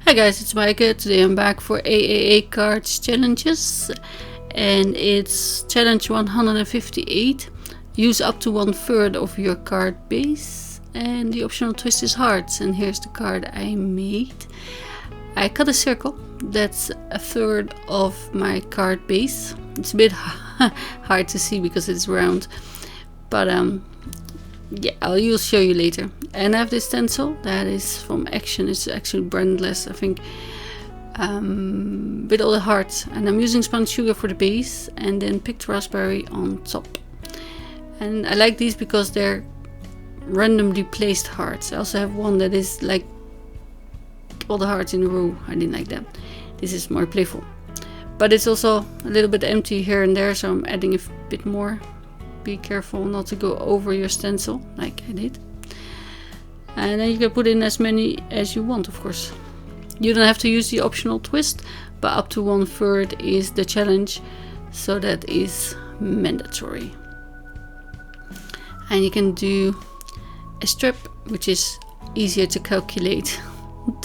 Hi guys, it's Maaike. Today I'm back for AAA Cards challenges, and it's challenge 158. Use up to 1/3 of your card base, and the optional twist is hearts. And here's the card I made. I cut a circle that's 1/3 of my card base. It's a bit hard to see because it's round, but yeah, I'll show you later. And I have this stencil that is from Action. It's actually brandless, I think, with all the hearts. And I'm using spun sugar for the base and then picked raspberry on top. And I like these because they're randomly placed hearts. I also have one that is like all the hearts in a row. I didn't like that. This is more playful. But it's also a little bit empty here and there, so I'm adding a bit more. Be careful not to go over your stencil like I did. And then you can put in as many as you want, of course. You don't have to use the optional twist, but up to 1/3 is the challenge, so that is mandatory. And you can do a strip, which is easier to calculate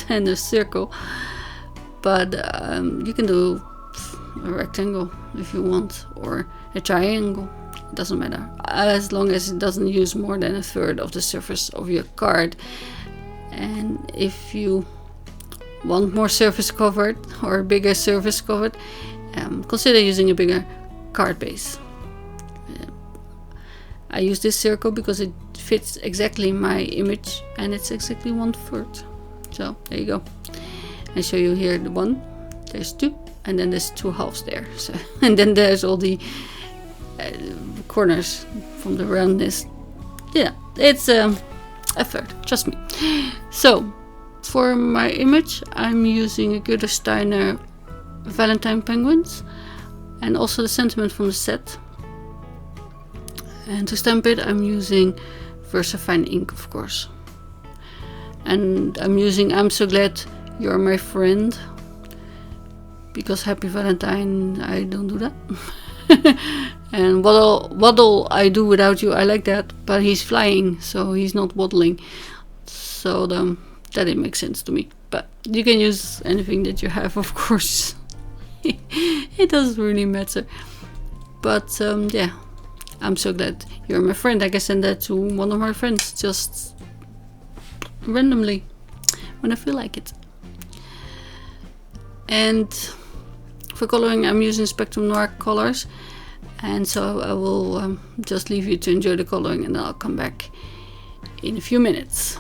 than a circle, but you can do a rectangle if you want, or a triangle. It doesn't matter, as long as it doesn't use more than 1/3 of the surface of your card. And if you want more surface covered or a bigger surface covered, consider using a bigger card base. I use this circle because it fits exactly my image, and it's exactly 1/3. So there you go. I show you here the one. There's two, and then there's two halves there. So, and then there's all the corners from the roundness. Yeah, it's a third, trust me. So for my image, I'm using a Goethe Steiner Valentine penguins, and also the sentiment from the set. And to stamp it, I'm using Versamagic ink, of course. And I'm using I'm So Glad You're My Friend, because Happy Valentine, I don't do that. And waddle I do without you, I like that, but he's flying, so he's not waddling. So that didn't make sense to me. But you can use anything that you have, of course. It doesn't really matter. But yeah, I'm so glad you're my friend. I can send that to one of my friends just randomly when I feel like it. And for coloring, I'm using Spectrum Noir colors, and so I will just leave you to enjoy the coloring, and I'll come back in a few minutes.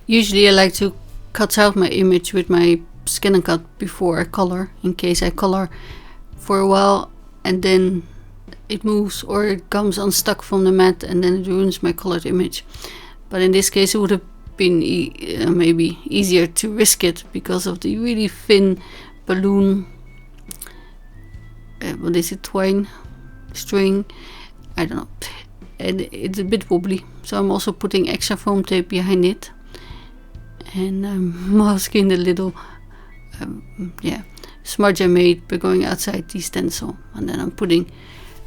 Usually I like to cut out my image with my scan and cut before I color, in case I color for a while and then it moves or it comes unstuck from the mat and then it ruins my colored image. But in this case it would have been maybe easier to risk it because of the really thin balloon, what is it, twine string, I don't know, and it's a bit wobbly, so I'm also putting extra foam tape behind it, and I'm masking the little smudge I made by going outside the stencil. And then I'm putting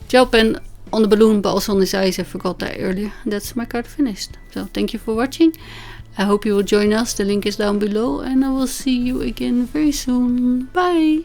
gel pen on the balloon but also on his eyes. I forgot that earlier. That's my card finished. So thank you for watching. I hope you will join us. The link is down below and I will see you again very soon. Bye!